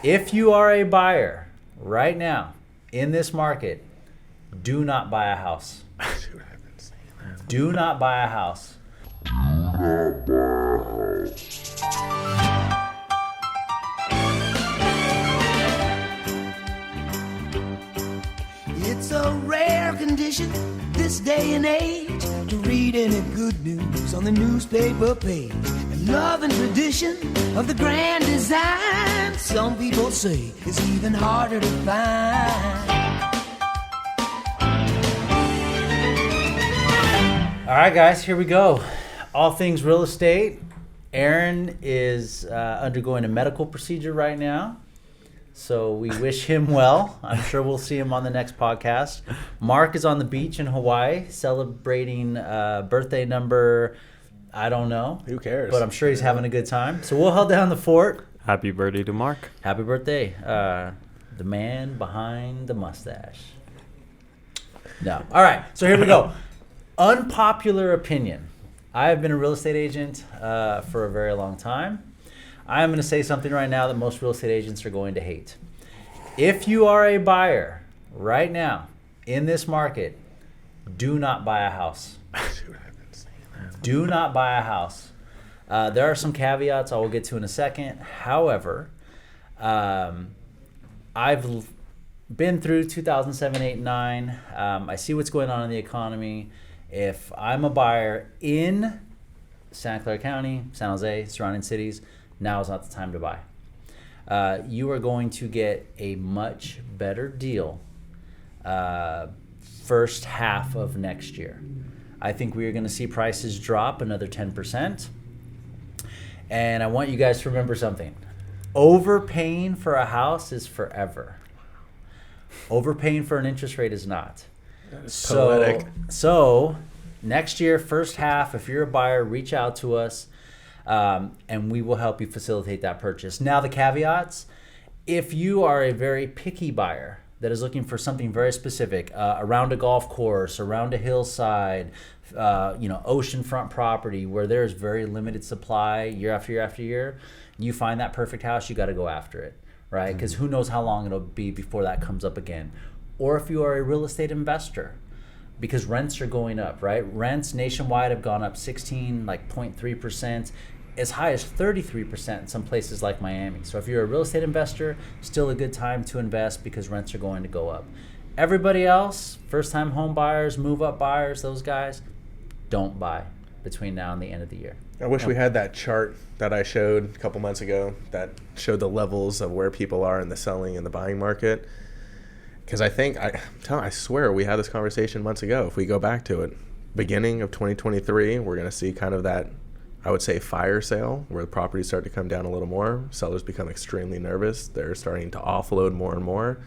If you are a buyer right now in this market, do not buy a house. Dude, I've been saying that. Do not buy a house. It's a rare condition this day and age to read any good news on the newspaper page. And love and tradition of the grand design, some people say, is even harder to find. All right, guys, here we go. All things real estate. Aaron is undergoing a medical procedure right now, so we wish him well. I'm sure we'll see him on the next podcast. Mark is on the beach in Hawaii celebrating birthday number, I don't know. Who cares? But I'm sure he's having a good time. So we'll hold down the fort. Happy birthday to Mark. Happy birthday. The man behind the mustache. No. All right, so here we go. Unpopular opinion. I have been a real estate agent for a very long time. I am going to say something right now that most real estate agents are going to hate. If you are a buyer right now in this market, do not buy a house. Dude, I've been saying that. Do not buy a house. There are some caveats I will get to in a second. However, I've been through 2007, 8, 9. I see what's going on in the economy. If I'm a buyer in Santa Clara County, San Jose, surrounding cities, now is not the time to buy. You are going to get a much better deal first half of next year. I think we are going to see prices drop another 10%. And I want you guys to remember something. Overpaying for a house is forever. Overpaying for an interest rate is not. Poetic. So next year, first half, if you're a buyer, reach out to us and we will help you facilitate that purchase. Now the caveats, if you are a very picky buyer that is looking for something very specific, around a golf course, around a hillside, oceanfront property where there's very limited supply year after year after year, you find that perfect house, you got to go after it, right? Because who knows how long it'll be before that comes up again. Or if you are a real estate investor, because rents are going up, right? Rents nationwide have gone up 0.3%, as high as 33% in some places like Miami. So if you're a real estate investor, still a good time to invest because rents are going to go up. Everybody else, first-time home buyers, move-up buyers, those guys, don't buy between now and the end of the year. I wish we had that chart that I showed a couple months ago that showed the levels of where people are in the selling and the buying market. Because I swear we had this conversation months ago. If we go back to it, beginning of 2023, we're going to see kind of that, I would say, fire sale where the properties start to come down a little more. Sellers become extremely nervous. They're starting to offload more and more.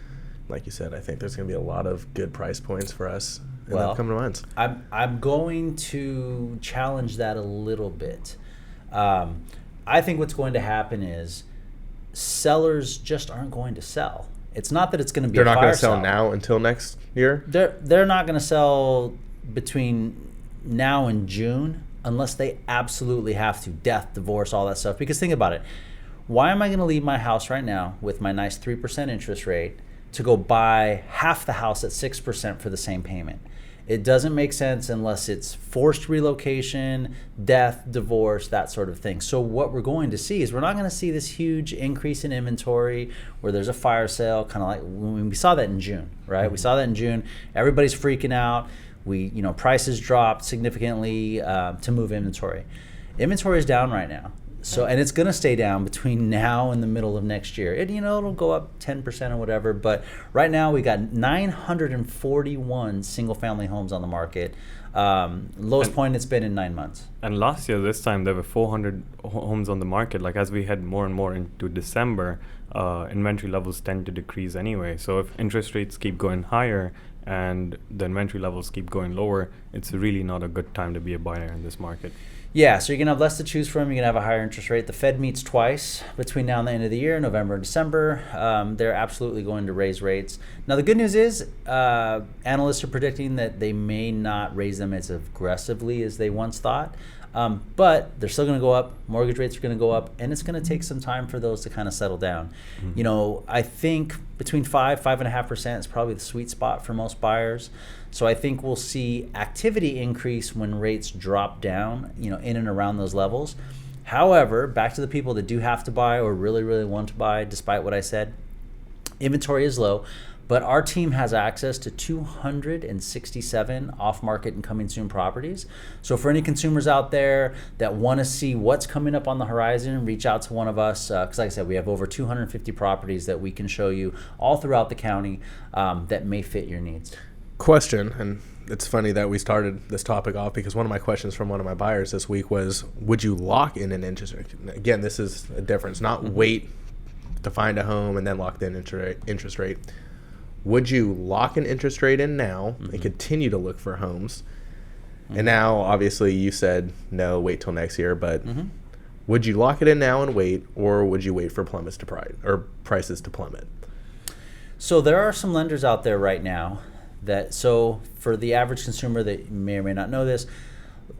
Like you said, I think there's going to be a lot of good price points for us in the upcoming months. I'm going to challenge that a little bit. I think what's going to happen is sellers just aren't going to sell. It's not that it's going to be They're not going to sell sell now until next year? They're not going to sell between now and June unless they absolutely have to. Death, divorce, all that stuff. Because think about it. Why am I going to leave my house right now with my nice 3% interest rate to go buy half the house at 6% for the same payment? It doesn't make sense unless it's forced relocation, death, divorce, that sort of thing. So what we're going to see is we're not going to see this huge increase in inventory where there's a fire sale, kind of like when we saw that in June, right? We saw that in June. Everybody's freaking out. Prices dropped significantly to move inventory. Inventory is down right now. So, and it's going to stay down between now and the middle of next year. It'll go up 10% or whatever. But right now we got 941 single-family homes on the market. Lowest point it's been in 9 months. And last year, this time, there were 400 homes on the market. Like, as we head more and more into December, inventory levels tend to decrease anyway. So if interest rates keep going higher and the inventory levels keep going lower, it's really not a good time to be a buyer in this market. Yeah, so you're going to have less to choose from. You're going to have a higher interest rate. The Fed meets twice between now and the end of the year, November and December. They're absolutely going to raise rates. Now, the good news is analysts are predicting that they may not raise them as aggressively as they once thought. But they're still going to go up. Mortgage rates are going to go up, and it's going to take some time for those to kind of settle down. You know, I think between 5.5% is probably the sweet spot for most buyers. So I think we'll see activity increase when rates drop down, you know, in and around those levels. However, back to the people that do have to buy or really, really want to buy, despite what I said, inventory is low. But our team has access to 267 off-market and coming soon properties. So for any consumers out there that want to see what's coming up on the horizon, reach out to one of us. Because like I said, we have over 250 properties that we can show you all throughout the county that may fit your needs. Question, and it's funny that we started this topic off because one of my questions from one of my buyers this week was, would you lock in an interest rate? Again, this is a difference, not wait to find a home and then lock in interest rate. Would you lock an interest rate in now and continue to look for homes? And now, obviously, you said no, wait till next year. But would you lock it in now and wait, or would you wait for prices to plummet? So there are some lenders out there right now that, so for the average consumer that may or may not know this,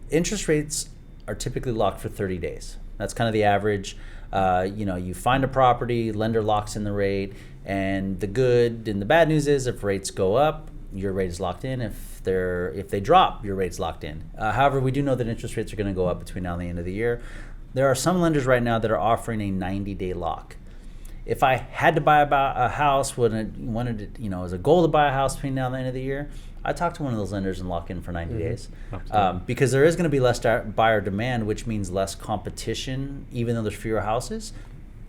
interest rates are typically locked for 30 days. That's kind of the average. You know, you find a property, lender locks in the rate. And the good and the bad news is if rates go up, your rate is locked in. If they drop, your rate's locked in. However, we do know that interest rates are going to go up between now and the end of the year. There are some lenders right now that are offering a 90-day lock. If I had to buy a house, wanted to, you know, as a goal to buy a house between now and the end of the year, I'd talk to one of those lenders and lock in for 90 days. Because there is going to be less buyer demand, which means less competition, even though there's fewer houses.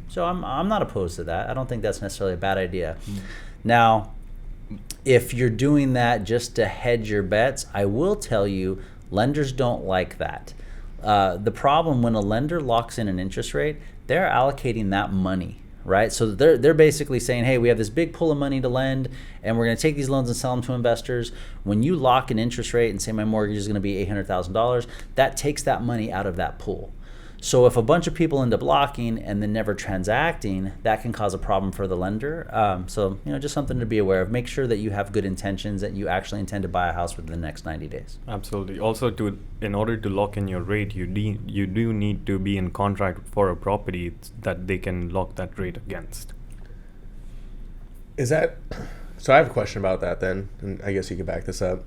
So I'm not opposed to that. I don't think that's necessarily a bad idea. Now, if you're doing that just to hedge your bets, I will tell you, lenders don't like that. The problem when a lender locks in an interest rate, they're allocating that money, right? So they're basically saying, hey, we have this big pool of money to lend, and we're going to take these loans and sell them to investors. When you lock an interest rate and say my mortgage is going to be $800,000, that takes that money out of that pool. So if a bunch of people end up locking and then never transacting, that can cause a problem for the lender. So, you know, just something to be aware of. Make sure that you have good intentions, that you actually intend to buy a house within the next 90 days. Absolutely. Also, in order to lock in your rate, you do need to be in contract for a property that they can lock that rate against. Is that so? I have a question about that then, and I guess you could back this up.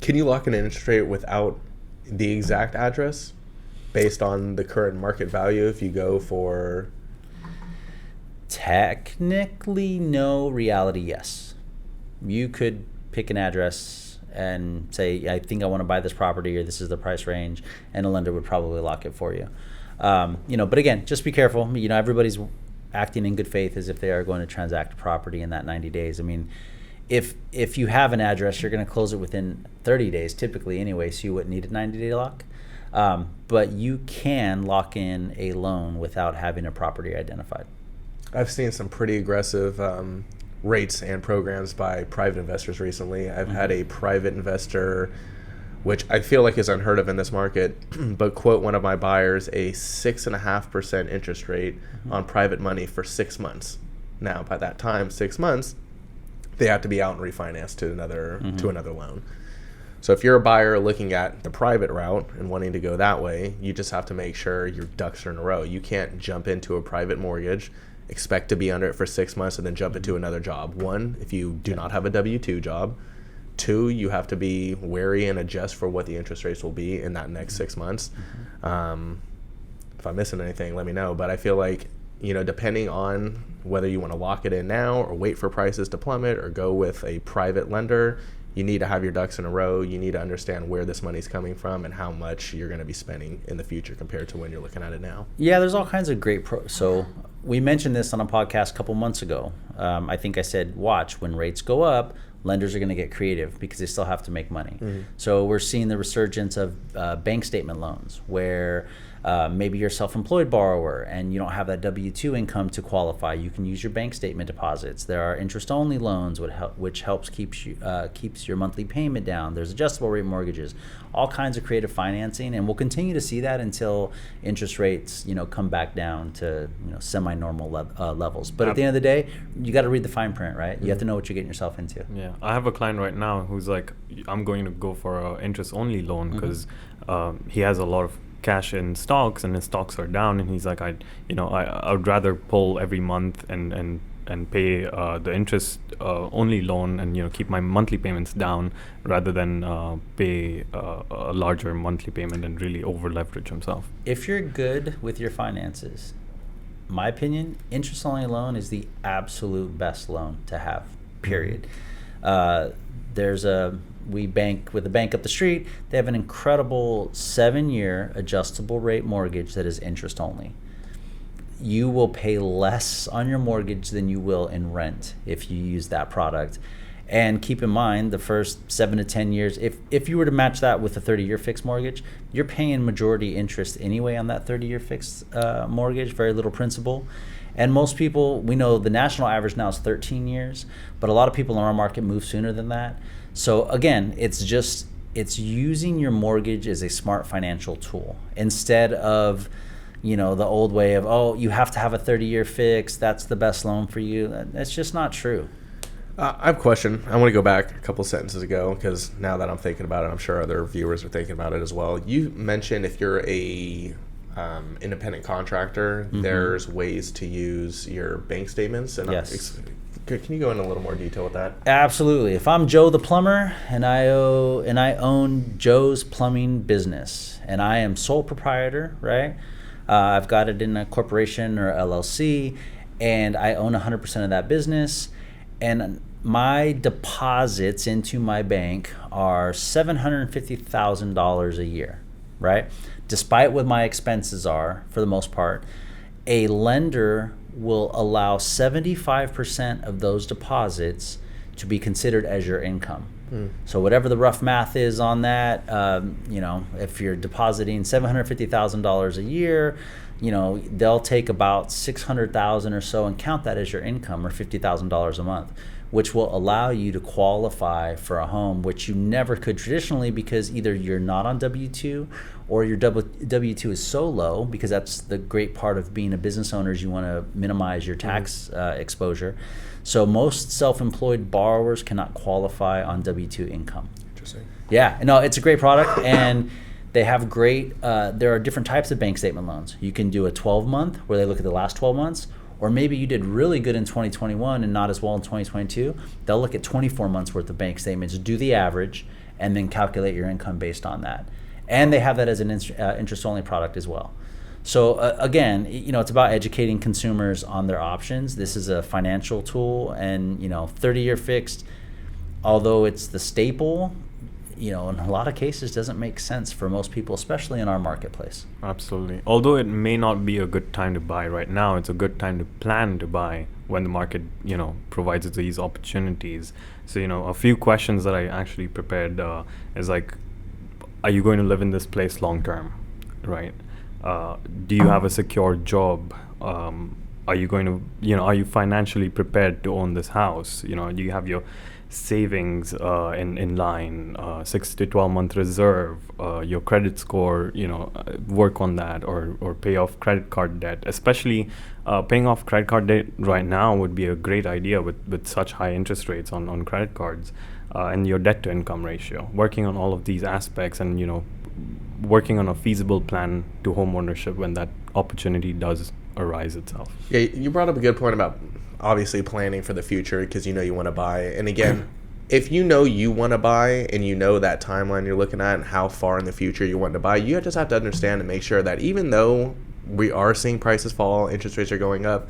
Can you lock in an interest rate without the exact address? Based on the current market value, if you go for... Technically, no. Reality, yes. You could pick an address and say, I think I want to buy this property, or this is the price range, and a lender would probably lock it for you. You know, but again, just be careful. You know, everybody's acting in good faith as if they are going to transact a property in that 90 days. I mean, if you have an address, you're going to close it within 30 days, typically anyway, so you wouldn't need a 90-day lock. But you can lock in a loan without having a property identified. I've seen some pretty aggressive rates and programs by private investors recently. I've had a private investor, which I feel like is unheard of in this market, but quote one of my buyers a 6.5% interest rate on private money for 6 months. Now, by that time, 6 months, they have to be out and refinance to another loan. So if you're a buyer looking at the private route and wanting to go that way, you just have to make sure your ducks are in a row. You can't jump into a private mortgage, expect to be under it for 6 months, and then jump into another job. One, if you do not have a W-2 job. Two, you have to be wary and adjust for what the interest rates will be in that next 6 months. If I'm missing anything, let me know. But I feel like, you know, depending on whether you want to lock it in now or wait for prices to plummet or go with a private lender, you need to have your ducks in a row. You need to understand where this money's coming from and how much you're going to be spending in the future compared to when you're looking at it now. Yeah, there's all kinds of great So we mentioned this on a podcast a couple months ago. I think I said, watch, when rates go up, lenders are going to get creative because they still have to make money. So we're seeing the resurgence of bank statement loans where Maybe you're a self-employed borrower and you don't have that W-2 income to qualify. You can use your bank statement deposits. There are interest-only loans, which helps keeps your monthly payment down. There's adjustable rate mortgages, all kinds of creative financing, and we'll continue to see that until interest rates, come back down to semi-normal levels. But at the end of the day, you got to read the fine print, right? You have to know what you're getting yourself into. Yeah, I have a client right now who's like, I'm going to go for an interest-only loan because he has a lot of cash in stocks and his stocks are down, and he's like, I would rather pull every month and pay the interest only loan and keep my monthly payments down rather than pay a larger monthly payment and really over leverage himself. If you're good with your finances, my opinion, interest only loan is the absolute best loan to have, period. We bank with a bank up the street. They have an incredible 7-year adjustable rate mortgage that is interest only. You will pay less on your mortgage than you will in rent if you use that product. And keep in mind, the first 7 to 10 years, if you were to match that with a 30-year fixed mortgage, you're paying majority interest anyway on that 30-year fixed mortgage, very little principal. And most people, we know the national average now is 13 years, but a lot of people in our market move sooner than that. So again, it's using your mortgage as a smart financial tool instead of, the old way of, you have to have a 30-year fix, that's the best loan for you. That's just not true. I have a question. I want to go back a couple sentences ago because now that I'm thinking about it, I'm sure other viewers are thinking about it as well. You mentioned if you're a independent contractor, there's ways to use your bank statements. And yes. Can you go into a little more detail with that? Absolutely. If I'm Joe the plumber and I own Joe's Plumbing business and I am sole proprietor, right? I've got it in a corporation or LLC and I own 100% of that business, and my deposits into my bank are $750,000 a year, right? Despite what my expenses are, for the most part, a lender will allow 75% of those deposits to be considered as your income. So whatever the rough math is on that, if you're depositing $750,000 a year, they'll take about $600,000 or so and count that as your income, or $50,000 a month, which will allow you to qualify for a home, which you never could traditionally because either you're not on W-2 or your W-2 is so low, because that's the great part of being a business owner is you want to minimize your tax exposure. So most self-employed borrowers cannot qualify on W-2 income. Interesting. Yeah, no, it's a great product, and they have great, there are different types of bank statement loans. You can do a 12-month where they look at the last 12 months, or maybe you did really good in 2021 and not as well in 2022. They'll look at 24 months worth of bank statements, do the average, and then calculate your income based on that. And they have that as an interest-only product as well. So again, it's about educating consumers on their options. This is a financial tool, and 30-year fixed, although it's the staple, in a lot of cases doesn't make sense for most people, especially in our marketplace. Absolutely. Although it may not be a good time to buy right now, it's a good time to plan to buy when the market, provides these opportunities. So, a few questions that I actually prepared is like, are you going to live in this place long term, right? Do you have a secure job? Are you going to, are you financially prepared to own this house? Do you have your savings in line, 6 to 12 month reserve, your credit score, work on that, or pay off credit card debt. Especially paying off credit card debt right now would be a great idea with such high interest rates on credit cards, and your debt to income ratio. Working on all of these aspects and working on a feasible plan to home ownership when that opportunity does arise itself. Yeah, you brought up a good point about obviously planning for the future because you want to buy. And again, if you want to buy and that timeline you're looking at and how far in the future you want to buy, you just have to understand and make sure that even though we are seeing prices fall, interest rates are going up,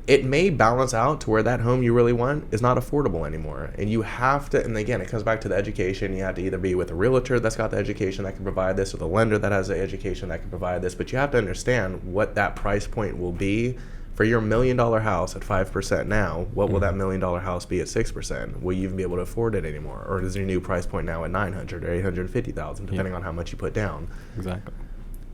it may balance out to where that home you really want is not affordable anymore. And you have to, and again, it comes back to the education. You have to either be with a realtor that's got the education that can provide this, or the lender that has the education that can provide this. But you have to understand what that price point will be. For your $1 million house at 5% now, what will that $1 million house be at 6%? Will you even be able to afford it anymore? Or is your new price point now at $900,000 or $850,000, depending on how much you put down? Exactly.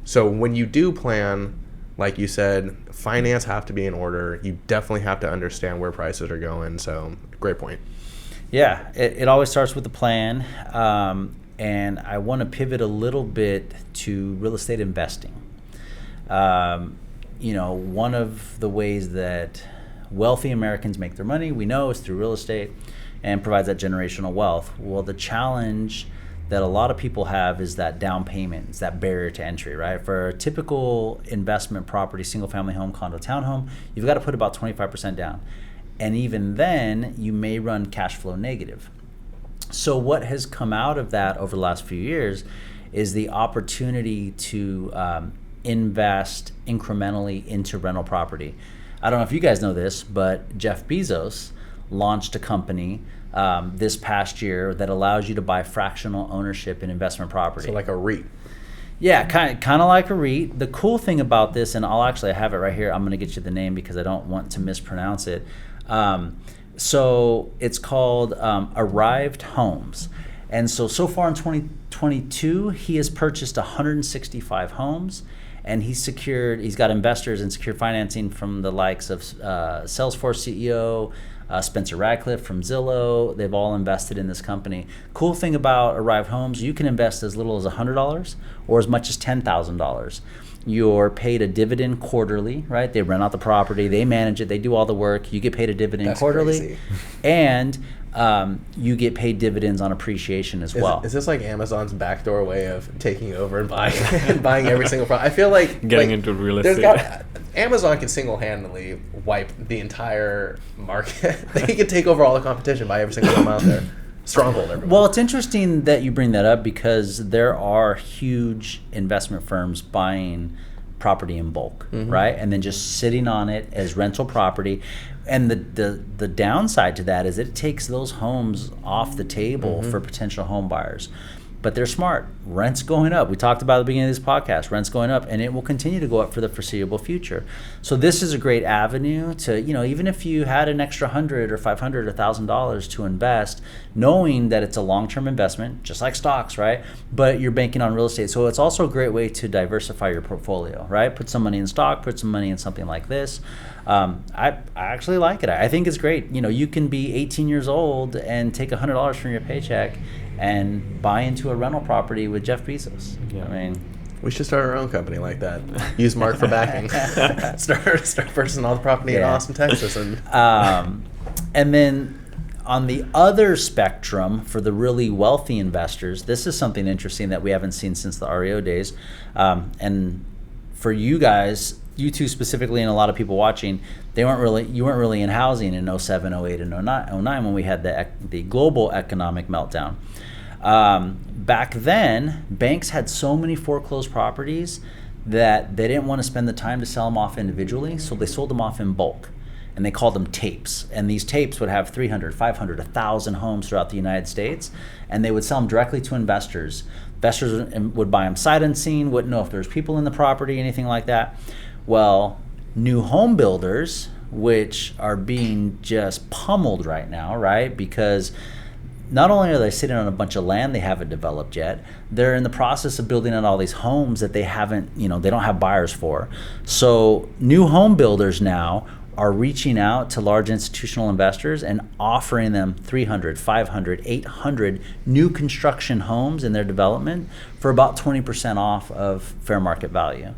So when you do plan, like you said, finance have to be in order. You definitely have to understand where prices are going. So great point. Yeah, it always starts with the plan. And I want to pivot a little bit to real estate investing. One of the ways that wealthy Americans make their money, we know, is through real estate and provides that generational wealth. Well, the challenge that a lot of people have is that down payment. It's that barrier to entry, right? For a typical investment property, single family home, condo, townhome, you've got to put about 25% down. And even then, you may run cash flow negative. So what has come out of that over the last few years is the opportunity to invest incrementally into rental property. I don't know if you guys know this, but Jeff Bezos launched a company this past year that allows you to buy fractional ownership in investment property. So like a REIT. Yeah, kind of like a REIT. The cool thing about this, and I have it right here. I'm going to get you the name because I don't want to mispronounce it. So it's called Arrived Homes. And so far in 2022, he has purchased 165 homes, and he's got investors and secured financing from the likes of Salesforce CEO, Spencer Radcliffe from Zillow. They've all invested in this company. Cool thing about Arrived Homes, you can invest as little as $100 or as much as $10,000. You're paid a dividend quarterly, right? They rent out the property, they manage it, they do all the work. You get paid a dividend That's quarterly, crazy. And you get paid dividends on appreciation as well. Is this like Amazon's backdoor way of taking over and buying every single property? I feel like Getting into real estate. Amazon can single-handedly wipe the entire market. They can take over all the competition, buy every single one out there. Stronghold everyone. Well, it's interesting that you bring that up because there are huge investment firms buying property in bulk, right? And then just sitting on it as rental property. And the downside to that is it takes those homes off the table for potential home buyers. But they're smart. Rent's going up. We talked about at the beginning of this podcast. Rent's going up, and it will continue to go up for the foreseeable future. So this is a great avenue to, even if you had an extra $100 or $500 or $1,000 to invest, knowing that it's a long-term investment, just like stocks, right? But you're banking on real estate. So it's also a great way to diversify your portfolio, right? Put some money in stock, put some money in something like this. I actually like it. I think it's great. You can be 18 years old and take $100 from your paycheck and buy into a rental property with Jeff Bezos. Yeah. I mean, we should start our own company like that. Use Mark for backing. start purchasing all the property in Austin, Texas, and then on the other spectrum, for the really wealthy investors, this is something interesting that we haven't seen since the REO days, and for you guys, you two specifically, and a lot of people watching, you weren't really in housing in 07, 08, and 09 when we had the global economic meltdown. Back then, banks had so many foreclosed properties that they didn't want to spend the time to sell them off individually, so they sold them off in bulk. And they called them tapes. And these tapes would have 300, 500, 1,000 homes throughout the United States, and they would sell them directly to investors. Investors would buy them sight unseen, wouldn't know if there's people in the property, anything like that. Well, new home builders, which are being just pummeled right now, right? Because not only are they sitting on a bunch of land they haven't developed yet, they're in the process of building out all these homes that they haven't, they don't have buyers for. So new home builders now are reaching out to large institutional investors and offering them 300, 500, 800 new construction homes in their development for about 20% off of fair market value.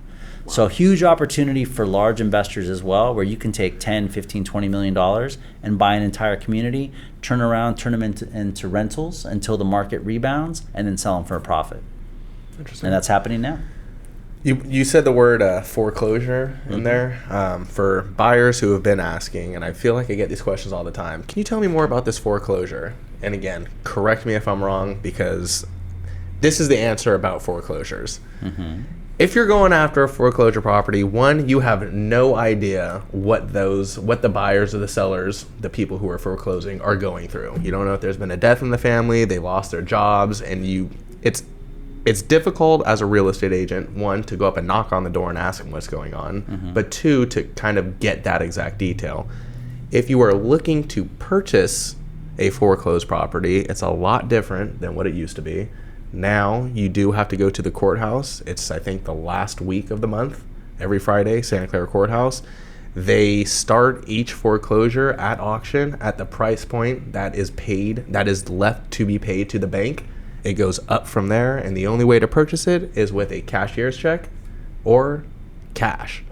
So huge opportunity for large investors as well, where you can take 10, 15, 20 million dollars and buy an entire community, turn them into rentals until the market rebounds, and then sell them for a profit. Interesting. And that's happening now. You said the word foreclosure in there for buyers who have been asking, and I feel like I get these questions all the time. Can you tell me more about this foreclosure? And again, correct me if I'm wrong, because this is the answer about foreclosures. If you're going after a foreclosure property, one, you have no idea what the buyers or the sellers, the people who are foreclosing, are going through. You don't know if there's been a death in the family, they lost their jobs, and it's difficult as a real estate agent, one, to go up and knock on the door and ask them what's going on, but two, to kind of get that exact detail. If you are looking to purchase a foreclosed property, it's a lot different than what it used to be. Now you do have to go to the courthouse. It's, I think, the last week of the month, every Friday, Santa Clara Courthouse. They start each foreclosure at auction at the price point that is paid, that is left to be paid to the bank. It goes up from there, and the only way to purchase it is with a cashier's check or cash.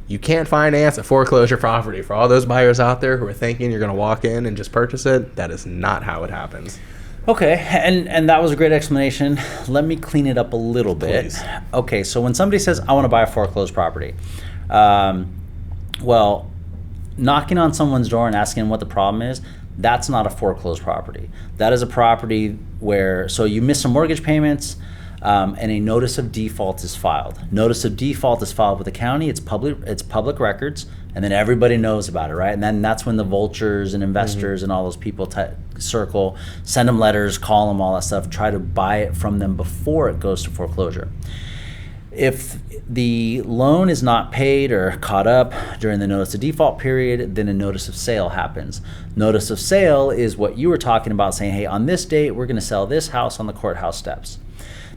You can't finance a foreclosure property. For all those buyers out there who are thinking you're going to walk in and just purchase it, that is not how it happens. Okay, and that was a great explanation. Let me clean it up a little bit. Please. Okay, so when somebody says, I want to buy a foreclosed property, well, knocking on someone's door and asking them what the problem is, that's not a foreclosed property. That is a property where, so you miss some mortgage payments, and a notice of default is filed. Notice of default is filed with the county. It's public records, and then everybody knows about it, right? And then that's when the vultures and investors and all those people circle, send them letters, call them, all that stuff, try to buy it from them before it goes to foreclosure. If the loan is not paid or caught up during the notice of default period, then a notice of sale happens. Notice of sale is what you were talking about, saying, hey, on this date, we're going to sell this house on the courthouse steps.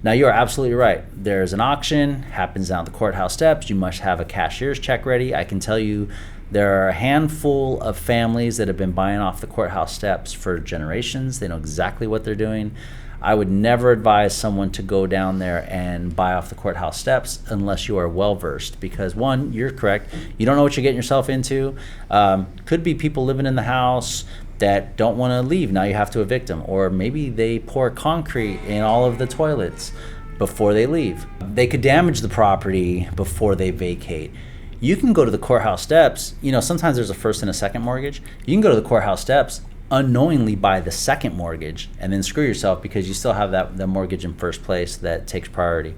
Now, you are absolutely right. There's an auction, happens down at the courthouse steps. You must have a cashier's check ready. I can tell you there are a handful of families that have been buying off the courthouse steps for generations. They know exactly what they're doing. I would never advise someone to go down there and buy off the courthouse steps unless you are well-versed, because one, you're correct, you don't know what you're getting yourself into. Could be people living in the house that don't want to leave. Now you have to evict them. Or maybe they pour concrete in all of the toilets before they leave. They could damage the property before they vacate. You can go to the courthouse steps. You know, sometimes there's a first and a second mortgage. You can go to the courthouse steps, unknowingly buy the second mortgage, and then screw yourself because you still have the mortgage in first place that takes priority.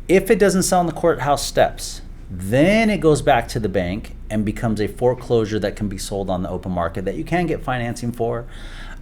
If it doesn't sell on the courthouse steps, then it goes back to the bank and becomes a foreclosure that can be sold on the open market that you can get financing for.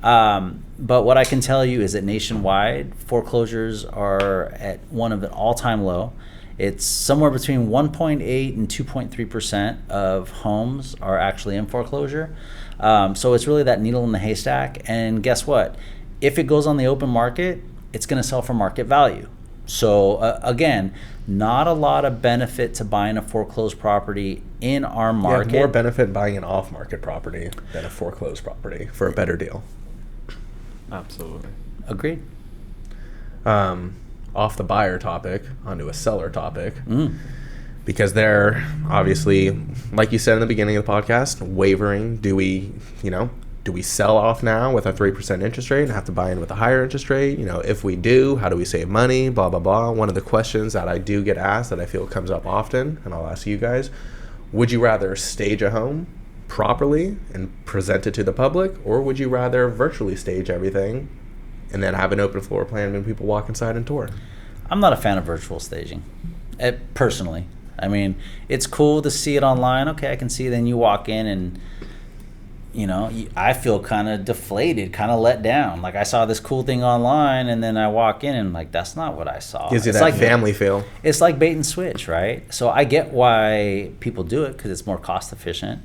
But what I can tell you is that nationwide, foreclosures are at one of an all-time low. It's somewhere between 1.8 and 2.3% of homes are actually in foreclosure. So it's really that needle in the haystack. And guess what? If it goes on the open market, it's going to sell for market value. So again, not a lot of benefit to buying a foreclosed property in our market. Yeah, more benefit buying an off-market property than a foreclosed property for a better deal. Absolutely. Agreed. Off the buyer topic, onto a seller topic. Because they're obviously, like you said in the beginning of the podcast, wavering. Do we sell off now with a 3% interest rate and have to buy in with a higher interest rate? You know, if we do, how do we save money? Blah, blah, blah. One of the questions that I do get asked that I feel comes up often, and I'll ask you guys, would you rather stage a home properly and present it to the public, or would you rather virtually stage everything and then have an open floor plan when people walk inside and tour? I'm not a fan of virtual staging, personally. I mean, it's cool to see it online. Okay, I can see. Then you walk in and, you know, I feel kind of deflated, kind of let down. Like I saw this cool thing online, and then I walk in and like, that's not what I saw. Gives you it's that like family feel. It's like bait and switch, right? So I get why people do it because it's more cost efficient.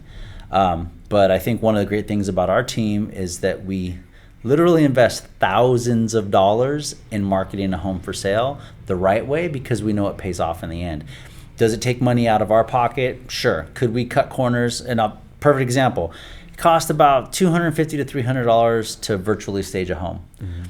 But I think one of the great things about our team is that we literally invest thousands of dollars in marketing a home for sale the right way because we know it pays off in the end. Does it take money out of our pocket? Sure. Could we cut corners? And a perfect example, it cost about $250 to $300 to virtually stage a home. Mm-hmm.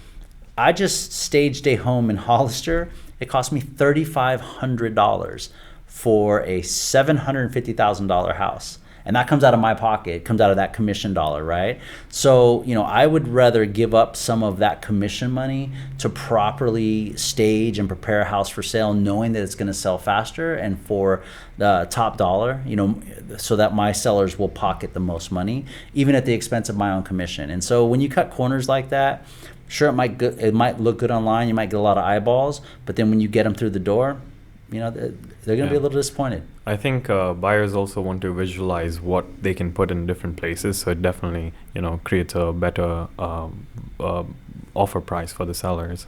I just staged a home in Hollister. It cost me $3,500 for a $750,000 house. And that comes out of my pocket. It comes out of that commission dollar, right? So, you know, I would rather give up some of that commission money to properly stage and prepare a house for sale, knowing that it's going to sell faster and for the top dollar, you know, so that my sellers will pocket the most money, even at the expense of my own commission. And so when you cut corners like that, sure, it might look good online. You might get a lot of eyeballs, but then when you get them through the door, you know, they're going to be a little disappointed. I think buyers also want to visualize what they can put in different places, so it definitely, you know, creates a better offer price for the sellers.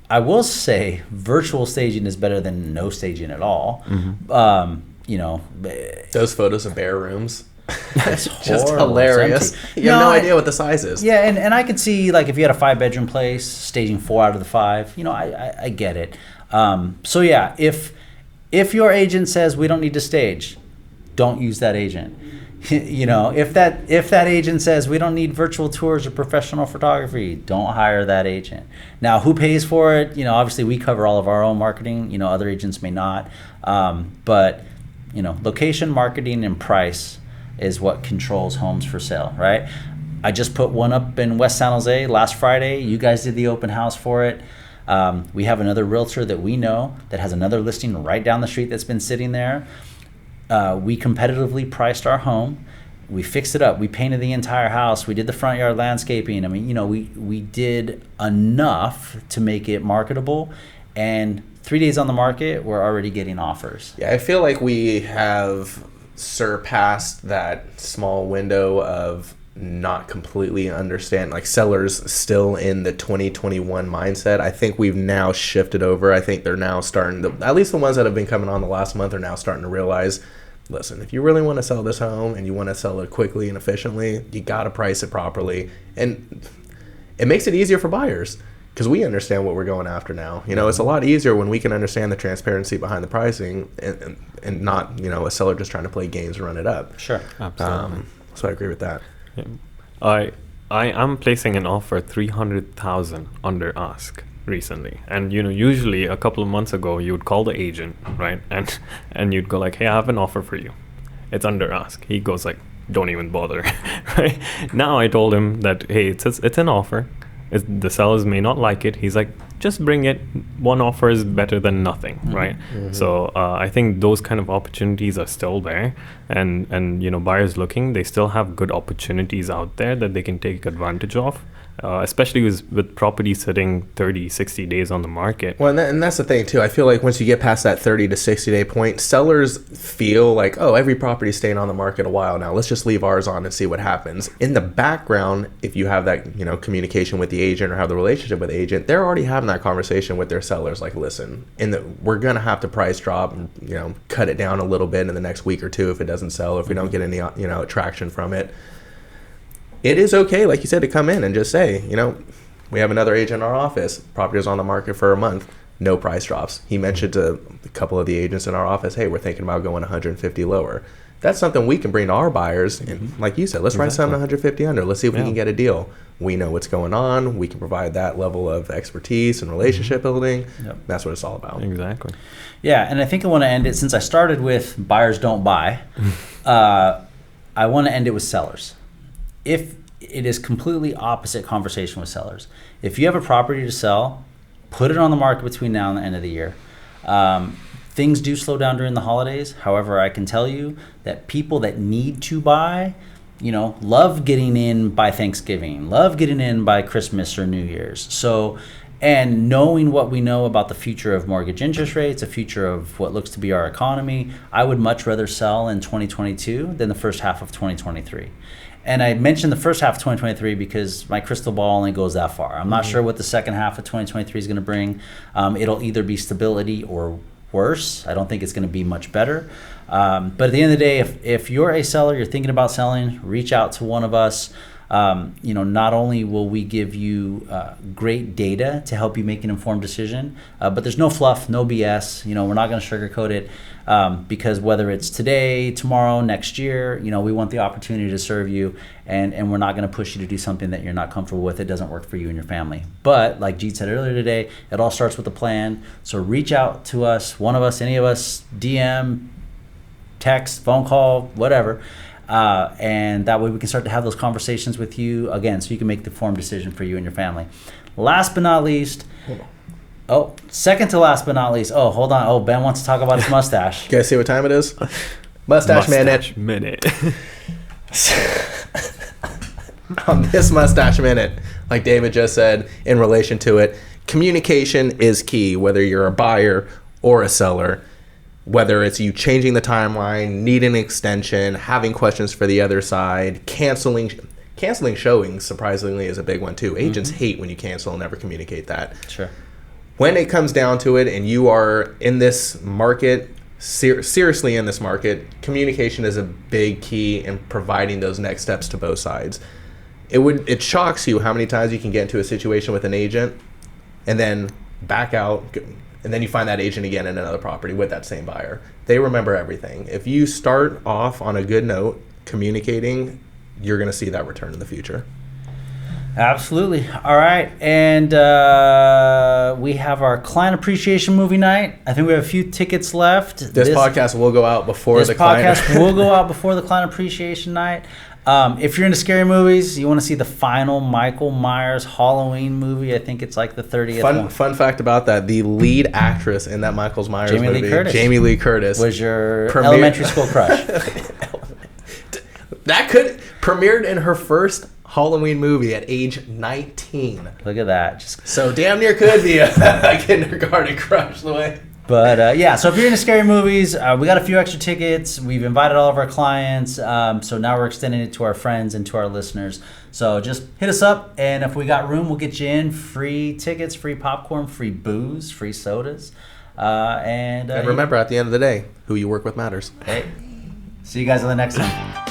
I will say virtual staging is better than no staging at all. Mm-hmm. You know, those photos of bare rooms. It's Just horrible. hilarious. It's empty. You have no idea what the size is. Yeah, and I could see, like, if you had a 5-bedroom place, staging 4 out of the 5, I get it. So yeah, if your agent says we don't need to stage, don't use that agent. If that agent says we don't need virtual tours or professional photography, don't hire that agent. Now, who pays for it? Obviously we cover all of our own marketing. Other agents may not. But location, marketing, and price is what controls homes for sale, right? I just put one up in West San Jose last Friday. You guys did the open house for it. We have another realtor that we know that has another listing right down the street that's been sitting there. We competitively priced our home. We fixed it up. We painted the entire house. We did the front yard landscaping. I mean, we did enough to make it marketable. And 3 days on the market, we're already getting offers. Yeah, I feel like we have surpassed that small window of not completely understand, like sellers still in the 2021 mindset. I think we've now shifted over. I think they're now starting to, at least the ones that have been coming on the last month are now starting to realize, listen, if you really want to sell this home and you want to sell it quickly and efficiently, you got to price it properly. And it makes it easier for buyers because we understand what we're going after now. It's a lot easier when we can understand the transparency behind the pricing and not, a seller just trying to play games and run it up. Sure. Absolutely. So I agree with that. Yeah. I am placing an offer 300,000 under ask recently, and usually a couple of months ago you would call the agent, right, and you'd go like, hey, I have an offer for you, it's under ask. He goes like, don't even bother. Right now I told him that, hey, it's an offer. The sellers may not like it. He's like, just bring it. One offer is better than nothing, right? Mm-hmm. So I think those kind of opportunities are still there, and buyers looking, they still have good opportunities out there that they can take advantage of. Especially with properties sitting 30, 60 days on the market. Well, and that's the thing, too. I feel like once you get past that 30 to 60-day point, sellers feel like, oh, every property's staying on the market a while now. Let's just leave ours on and see what happens. In the background, if you have that communication with the agent or have the relationship with the agent, they're already having that conversation with their sellers. Like, listen, we're going to have to price drop and cut it down a little bit in the next week or two if it doesn't sell, or if we don't get any traction from it. It is okay, like you said, to come in and just say, we have another agent in our office. Property is on the market for a month. No price drops. He mentioned to a couple of the agents in our office, hey, we're thinking about going 150 lower. That's something we can bring to our buyers. And like you said, let's write something 150 under. Let's see if we can get a deal. We know what's going on. We can provide that level of expertise and relationship building. Yep. That's what it's all about. Exactly. Yeah, and I think I want to end it, since I started with buyers don't buy, I want to end it with sellers. If it is completely opposite conversation with sellers. If you have a property to sell, put it on the market between now and the end of the year. Things do slow down during the holidays. However, I can tell you that people that need to buy, love getting in by Thanksgiving, love getting in by Christmas or New Year's. So, and knowing what we know about the future of mortgage interest rates, the future of what looks to be our economy, I would much rather sell in 2022 than the first half of 2023. And I mentioned the first half of 2023 because my crystal ball only goes that far. I'm not sure what the second half of 2023 is going to bring. It'll either be stability or worse. I don't think it's going to be much better. But at the end of the day, if you're a seller, you're thinking about selling, reach out to one of us. Not only will we give you great data to help you make an informed decision, but there's no fluff, no BS. We're not going to sugarcoat it because whether it's today, tomorrow, next year, we want the opportunity to serve you, and we're not going to push you to do something that you're not comfortable with. It doesn't work for you and your family. But like Jeet said earlier today, it all starts with a plan. So reach out to us, one of us, any of us, DM, text, phone call, whatever. And that way we can start to have those conversations with you again, so you can make the informed decision for you and your family. Last but not least, second to last but not least, hold on. Ben wants to talk about his mustache. You guys see what time it is? Mustache Minute. On this Mustache Minute, like David just said, in relation to it, communication is key, whether you're a buyer or a seller. Whether it's you changing the timeline, needing an extension, having questions for the other side, canceling showings, surprisingly, is a big one too. Agents hate when you cancel and never communicate that. Sure. When it comes down to it and you are in this market, seriously in this market, communication is a big key in providing those next steps to both sides. It shocks you how many times you can get into a situation with an agent and then back out, and then you find that agent again in another property with that same buyer. They remember everything. If you start off on a good note, communicating, you're going to see that return in the future. Absolutely. All right. And we have our client appreciation movie night. I think we have a few tickets left. This podcast will go out before the client. This podcast will go out before the client appreciation night. If you're into scary movies, you want to see the final Michael Myers Halloween movie. I think it's like the 30th one. Fun fact about that, the lead actress in that Michael Myers movie, Jamie Lee Curtis, was your elementary school crush. That could premiered in her first Halloween movie at age 19. Look at that. So damn near could be a kindergarten crush the way. But yeah, so if you're into scary movies, we got a few extra tickets. We've invited all of our clients. So now we're extending it to our friends and to our listeners. So just hit us up, and if we got room, we'll get you in. Free tickets, free popcorn, free booze, free sodas. And remember, at the end of the day, who you work with matters. Hey, see you guys on the next time.